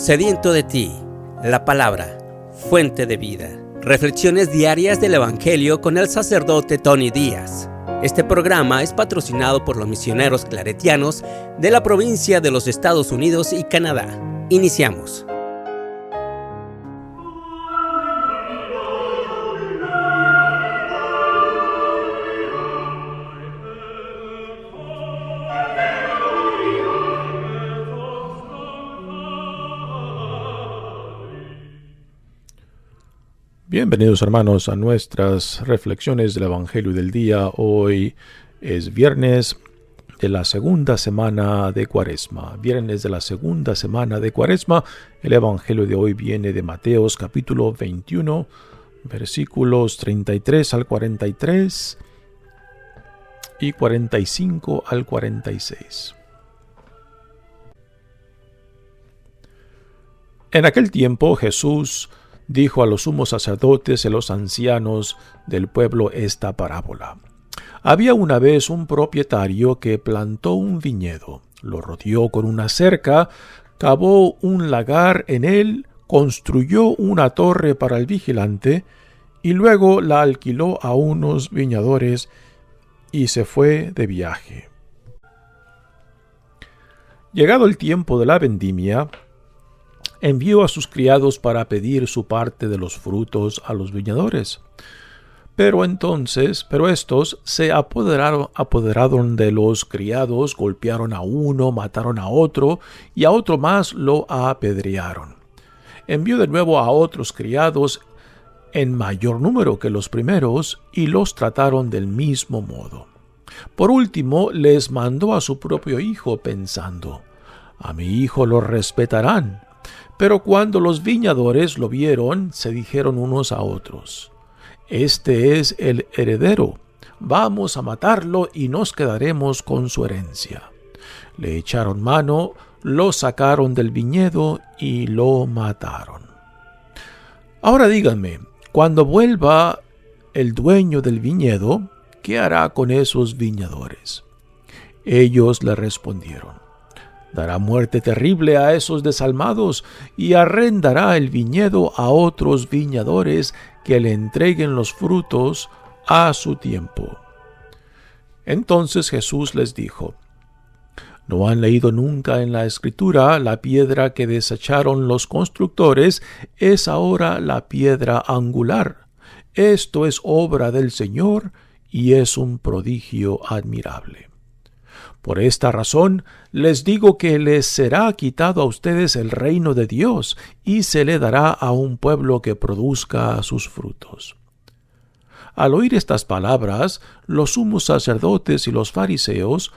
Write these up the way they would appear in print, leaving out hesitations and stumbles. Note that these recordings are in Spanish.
Sediento de ti, la palabra, fuente de vida. Reflexiones diarias del Evangelio con el sacerdote Tony Díaz. Este programa es patrocinado por los misioneros claretianos de la provincia de los Estados Unidos y Canadá. Iniciamos. Bienvenidos hermanos a nuestras reflexiones del Evangelio del día. Hoy es viernes de la segunda semana de Cuaresma. Viernes de la segunda semana de Cuaresma. El Evangelio de hoy viene de Mateos capítulo 21, versículos 33 al 43 y 45 al 46. En aquel tiempo Jesús dijo a los sumos sacerdotes y a los ancianos del pueblo esta parábola. Había una vez un propietario que plantó un viñedo, lo rodeó con una cerca, cavó un lagar en él, construyó una torre para el vigilante y luego la alquiló a unos viñadores y se fue de viaje. Llegado el tiempo de la vendimia, envió a sus criados para pedir su parte de los frutos a los viñadores. Pero estos se apoderaron de los criados, golpearon a uno, mataron a otro, y a otro más lo apedrearon. Envió de nuevo a otros criados en mayor número que los primeros, y los trataron del mismo modo. Por último, les mandó a su propio hijo, pensando: a mi hijo lo respetarán. Pero cuando los viñadores lo vieron, se dijeron unos a otros: este es el heredero, vamos a matarlo y nos quedaremos con su herencia. Le echaron mano, lo sacaron del viñedo y lo mataron. Ahora díganme, cuando vuelva el dueño del viñedo, ¿qué hará con esos viñadores? Ellos le respondieron: dará muerte terrible a esos desalmados y arrendará el viñedo a otros viñadores que le entreguen los frutos a su tiempo. Entonces Jesús les dijo: ¿no han leído nunca en la Escritura: la piedra que desecharon los constructores es ahora la piedra angular? Esto es obra del Señor y es un prodigio admirable. Por esta razón les digo que les será quitado a ustedes el reino de Dios y se le dará a un pueblo que produzca sus frutos. Al oír estas palabras, los sumos sacerdotes y los fariseos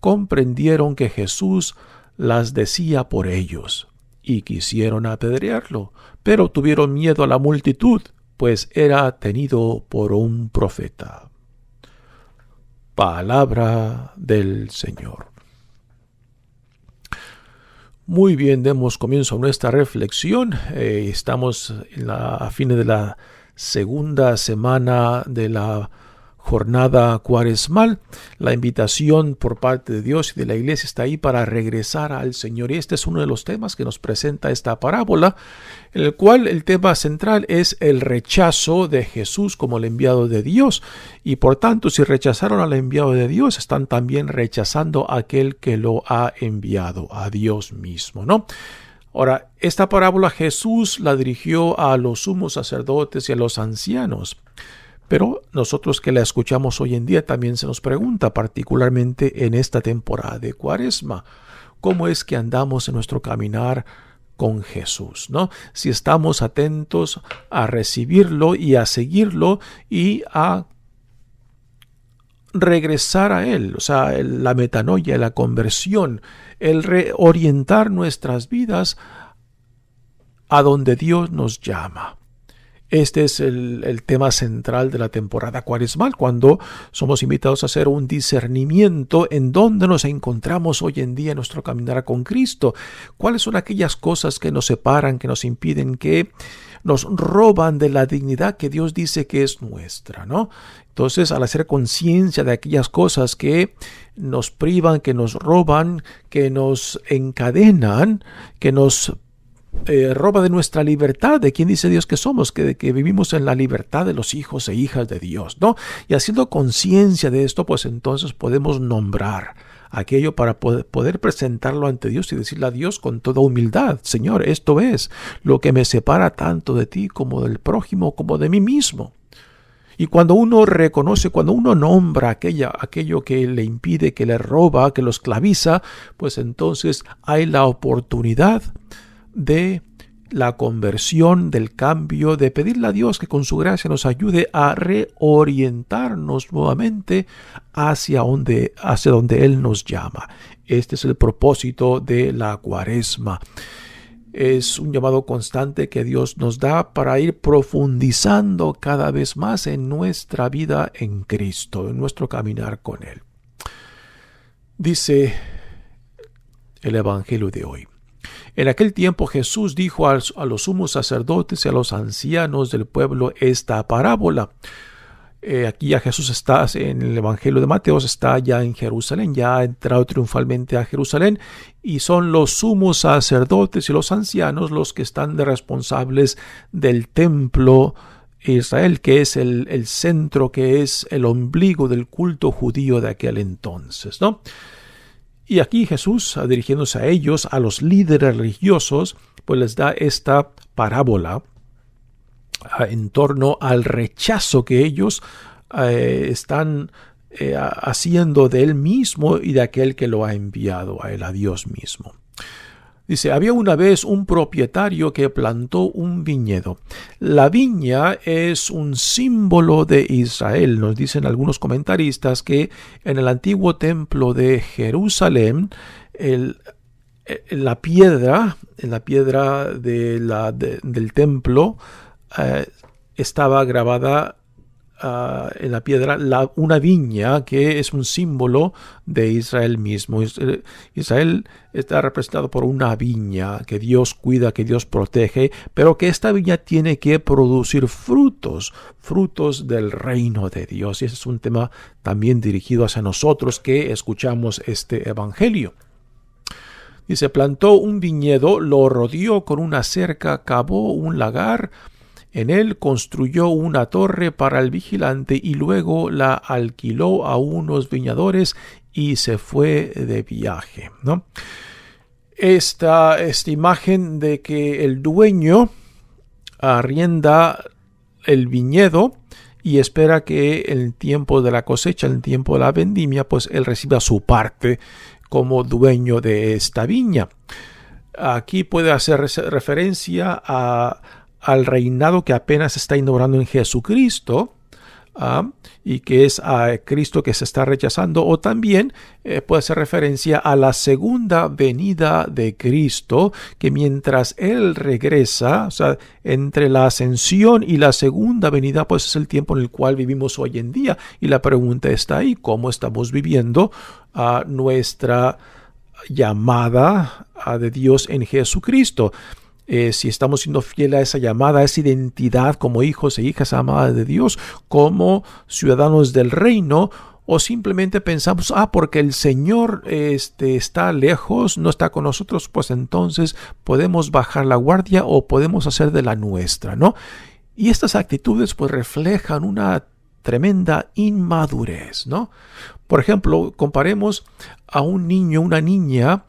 comprendieron que Jesús las decía por ellos y quisieron apedrearlo, pero tuvieron miedo a la multitud, pues era tenido por un profeta. Palabra del Señor. Muy bien, demos comienzo a nuestra reflexión. Estamos a fines de la segunda semana de la jornada cuaresmal. La invitación por parte de Dios y de la Iglesia está ahí para regresar al Señor. Y este es uno de los temas que nos presenta esta parábola, en el cual el tema central es el rechazo de Jesús como el enviado de Dios. Y por tanto, si rechazaron al enviado de Dios, están también rechazando a aquel que lo ha enviado, a Dios mismo, ¿no? Ahora, esta parábola Jesús la dirigió a los sumos sacerdotes y a los ancianos. Pero nosotros que la escuchamos hoy en día también se nos pregunta, particularmente en esta temporada de Cuaresma, ¿cómo es que andamos en nuestro caminar con Jesús, ¿no? Si estamos atentos a recibirlo y a seguirlo y a regresar a Él, o sea, la metanoia, la conversión, el reorientar nuestras vidas a donde Dios nos llama. Este es el tema central de la temporada cuaresmal, cuando somos invitados a hacer un discernimiento en dónde nos encontramos hoy en día en nuestro caminar con Cristo. ¿Cuáles son aquellas cosas que nos separan, que nos impiden, que nos roban de la dignidad que Dios dice que es nuestra, ¿no? Entonces, al hacer conciencia de aquellas cosas que nos privan, que nos roban, que nos encadenan, que nos roba de nuestra libertad. ¿De quién dice Dios que somos? Que vivimos en la libertad de los hijos e hijas de Dios, ¿no? Y haciendo conciencia de esto, pues entonces podemos nombrar aquello para poder presentarlo ante Dios y decirle a Dios con toda humildad: Señor, esto es lo que me separa tanto de ti como del prójimo, como de mí mismo. Y cuando uno reconoce, cuando uno nombra aquello que le impide, que le roba, que lo esclaviza, pues entonces hay la oportunidad de la conversión, del cambio, de pedirle a Dios que con su gracia nos ayude a reorientarnos nuevamente hacia donde Él nos llama. Este es el propósito de la Cuaresma. Es un llamado constante que Dios nos da para ir profundizando cada vez más en nuestra vida en Cristo, en nuestro caminar con Él. Dice el Evangelio de hoy: en aquel tiempo Jesús dijo a los sumos sacerdotes y a los ancianos del pueblo esta parábola. Aquí ya Jesús está en el Evangelio de Mateo, está ya en Jerusalén, ya ha entrado triunfalmente a Jerusalén, y son los sumos sacerdotes y los ancianos los que están de responsables del templo de Israel, que es el centro, que es el ombligo del culto judío de aquel entonces, ¿no? Y aquí Jesús, dirigiéndose a ellos, a los líderes religiosos, pues les da esta parábola en torno al rechazo que ellos están haciendo de Él mismo y de aquel que lo ha enviado a Él, a Dios mismo. Dice: había una vez un propietario que plantó un viñedo. La viña es un símbolo de Israel. Nos dicen algunos comentaristas que en el antiguo templo de Jerusalén, en la piedra del templo, estaba grabada en la piedra una viña que es un símbolo de Israel mismo. Israel está representado por una viña que Dios cuida, que Dios protege, pero que esta viña tiene que producir frutos del reino de Dios. Y ese es un tema también dirigido hacia nosotros que escuchamos este evangelio. Dice: plantó un viñedo, lo rodeó con una cerca, cavó un lagar, en él construyó una torre para el vigilante y luego la alquiló a unos viñadores y se fue de viaje, ¿no? Esta imagen de que el dueño arrienda el viñedo y espera que en el tiempo de la cosecha, en el tiempo de la vendimia, pues él reciba su parte como dueño de esta viña. Aquí puede hacer referencia al reinado que apenas está inaugurando en Jesucristo, y que es a Cristo que se está rechazando, o también puede hacer referencia a la segunda venida de Cristo, que mientras Él regresa, o sea, entre la ascensión y la segunda venida, pues es el tiempo en el cual vivimos hoy en día. Y la pregunta está ahí: ¿cómo estamos viviendo nuestra llamada de Dios en Jesucristo? Si estamos siendo fieles a esa llamada, a esa identidad como hijos e hijas amadas de Dios, como ciudadanos del reino, o simplemente pensamos, porque el Señor está lejos, no está con nosotros, pues entonces podemos bajar la guardia o podemos hacer de la nuestra, ¿no? Y estas actitudes pues reflejan una tremenda inmadurez, ¿no? Por ejemplo, comparemos a un niño, una niña,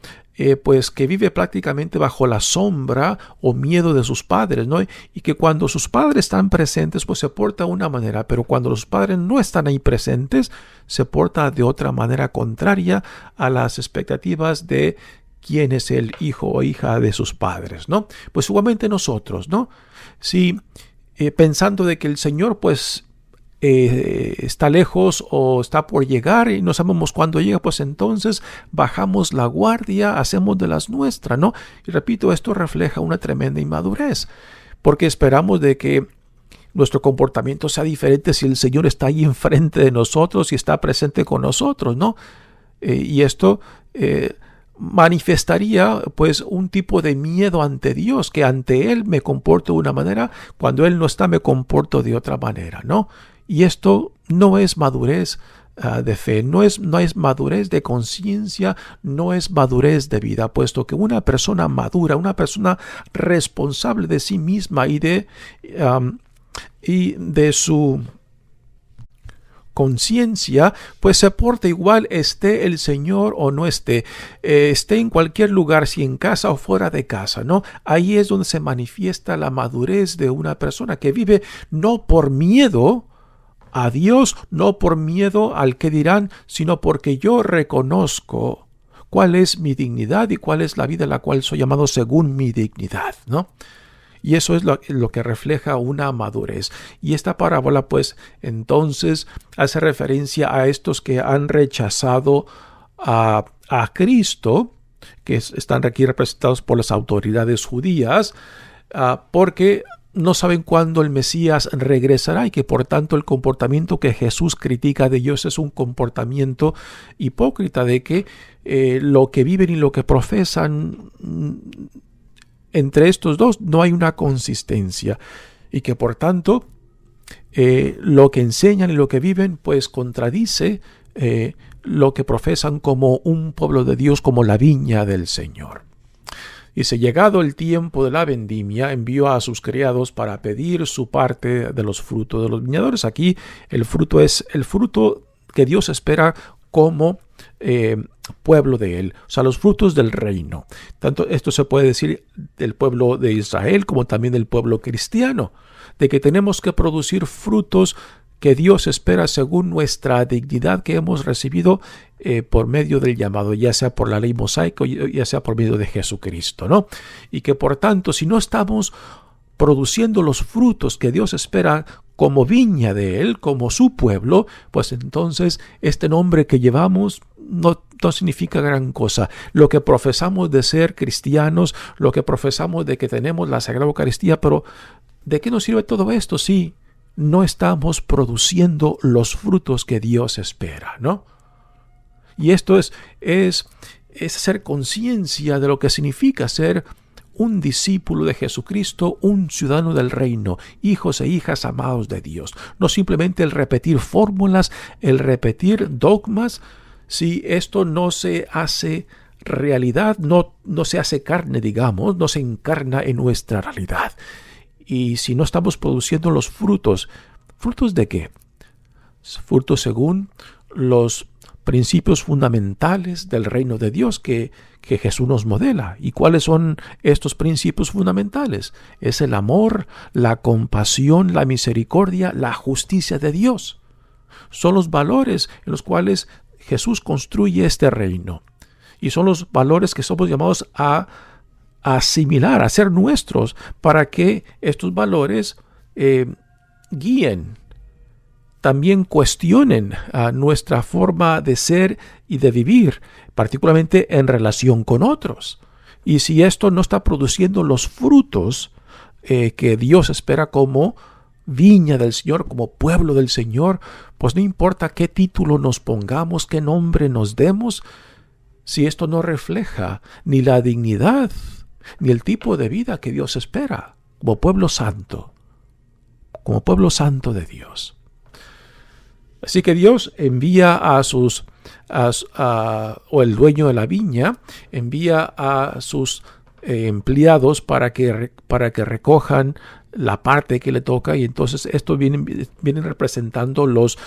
pues que vive prácticamente bajo la sombra o miedo de sus padres, ¿no? Y que cuando sus padres están presentes, pues se porta de una manera, pero cuando los padres no están ahí presentes, se porta de otra manera contraria a las expectativas de quién es el hijo o hija de sus padres, ¿no? Pues igualmente nosotros, ¿no? Si pensando de que el Señor, pues, está lejos o está por llegar y no sabemos cuándo llega, pues entonces bajamos la guardia, hacemos de las nuestras, ¿no? Y repito, esto refleja una tremenda inmadurez, porque esperamos de que nuestro comportamiento sea diferente si el Señor está ahí enfrente de nosotros y está presente con nosotros, ¿no? Y esto manifestaría pues un tipo de miedo ante Dios, que ante Él me comporto de una manera, cuando Él no está me comporto de otra manera, ¿no? Y esto no es madurez de fe, no es madurez de conciencia, no es madurez de vida, puesto que una persona madura, una persona responsable de sí misma y de su conciencia, pues se porta igual, esté el Señor o no esté, esté en cualquier lugar, si en casa o fuera de casa, ¿no? Ahí es donde se manifiesta la madurez de una persona que vive no por miedo a Dios, no por miedo al que dirán, sino porque yo reconozco cuál es mi dignidad y cuál es la vida a la cual soy llamado según mi dignidad, ¿no? Y eso es lo que refleja una madurez. Y esta parábola, pues, entonces hace referencia a estos que han rechazado a Cristo, que están aquí representados por las autoridades judías, porque no saben cuándo el Mesías regresará y que por tanto el comportamiento que Jesús critica de ellos es un comportamiento hipócrita, de que lo que viven y lo que profesan, entre estos dos no hay una consistencia, y que por tanto lo que enseñan y lo que viven pues contradice lo que profesan como un pueblo de Dios, como la viña del Señor. Dice: llegado el tiempo de la vendimia, envió a sus criados para pedir su parte de los frutos de los viñadores. Aquí el fruto es el fruto que Dios espera como pueblo de él, o sea, los frutos del reino. Tanto esto se puede decir del pueblo de Israel como también del pueblo cristiano, de que tenemos que producir frutos que Dios espera según nuestra dignidad que hemos recibido por medio del llamado, ya sea por la ley mosaica o ya sea por medio de Jesucristo, ¿no? Y que por tanto, si no estamos produciendo los frutos que Dios espera como viña de Él, como su pueblo, pues entonces este nombre que llevamos no significa gran cosa. Lo que profesamos de ser cristianos, lo que profesamos de que tenemos la Sagrada Eucaristía, pero ¿de qué nos sirve todo esto si no estamos produciendo los frutos que Dios espera, ¿no? Y esto es hacer conciencia de lo que significa ser un discípulo de Jesucristo, un ciudadano del reino, hijos e hijas amados de Dios. No simplemente el repetir fórmulas, el repetir dogmas. Si esto no se hace realidad, no se hace carne, digamos, no se encarna en nuestra realidad. Y si no estamos produciendo los frutos, ¿frutos de qué? Frutos según los principios fundamentales del reino de Dios que Jesús nos modela. ¿Y cuáles son estos principios fundamentales? Es el amor, la compasión, la misericordia, la justicia de Dios. Son los valores en los cuales Jesús construye este reino. Y son los valores que somos llamados a asimilar, a ser nuestros, para que estos valores guíen, también cuestionen nuestra forma de ser y de vivir, particularmente en relación con otros. Y si esto no está produciendo los frutos que Dios espera como viña del Señor, como pueblo del Señor, pues no importa qué título nos pongamos, qué nombre nos demos, si esto no refleja ni la dignidad ni el tipo de vida que Dios espera como pueblo santo de Dios. Así que Dios envía o el dueño de la viña envía a sus empleados para que recojan la parte que le toca, y entonces esto vienen representando los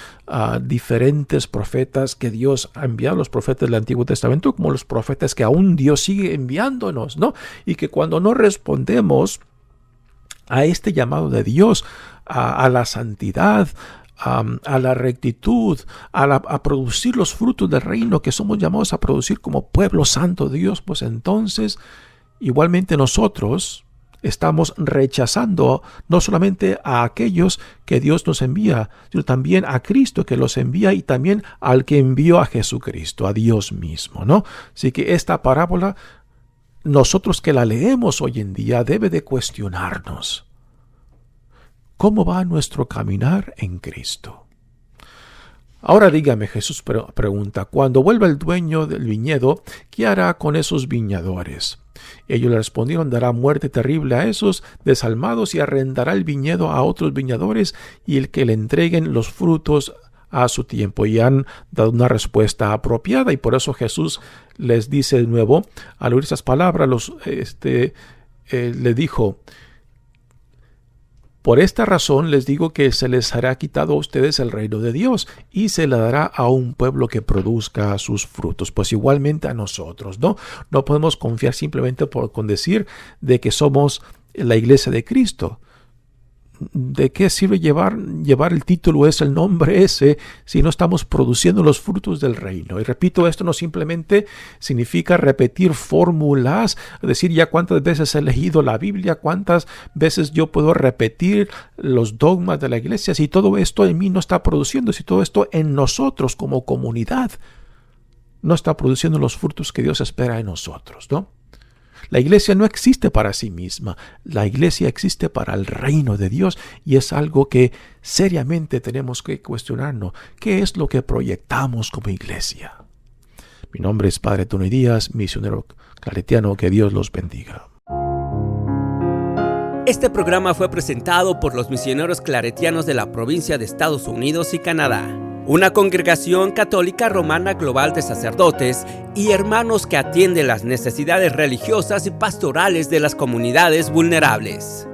diferentes profetas que Dios ha enviado, los profetas del Antiguo Testamento, como los profetas que aún Dios sigue enviándonos, ¿no? Y que cuando no respondemos a este llamado de Dios, a la santidad, a la rectitud, a producir los frutos del reino que somos llamados a producir como pueblo santo de Dios, pues entonces igualmente nosotros estamos rechazando no solamente a aquellos que Dios nos envía, sino también a Cristo que los envía, y también al que envió a Jesucristo, a Dios mismo, ¿no? Así que esta parábola, nosotros que la leemos hoy en día, debe de cuestionarnos. ¿Cómo va nuestro caminar en Cristo? Ahora dígame, Jesús pregunta, cuando vuelva el dueño del viñedo, ¿qué hará con esos viñadores? Ellos le respondieron: dará muerte terrible a esos desalmados y arrendará el viñedo a otros viñadores, y el que le entreguen los frutos a su tiempo y han dado una respuesta apropiada. Y por eso Jesús les dice de nuevo, al oír esas palabras, le dijo: por esta razón les digo que se les hará quitado a ustedes el reino de Dios y se le dará a un pueblo que produzca sus frutos. Pues igualmente a nosotros, ¿no? No podemos confiar simplemente con decir de que somos la iglesia de Cristo. ¿De qué sirve llevar el título ese, el nombre ese, si no estamos produciendo los frutos del reino? Y repito, esto no simplemente significa repetir fórmulas, decir ya cuántas veces he leído la Biblia, cuántas veces yo puedo repetir los dogmas de la iglesia, si todo esto en mí no está produciendo, si todo esto en nosotros como comunidad no está produciendo los frutos que Dios espera en nosotros, ¿no? La iglesia no existe para sí misma, la iglesia existe para el reino de Dios y es algo que seriamente tenemos que cuestionarnos. ¿Qué es lo que proyectamos como iglesia? Mi nombre es Padre Tony Díaz, misionero claretiano. Que Dios los bendiga. Este programa fue presentado por los misioneros claretianos de la provincia de Estados Unidos y Canadá, una congregación católica romana global de sacerdotes y hermanos que atiende las necesidades religiosas y pastorales de las comunidades vulnerables.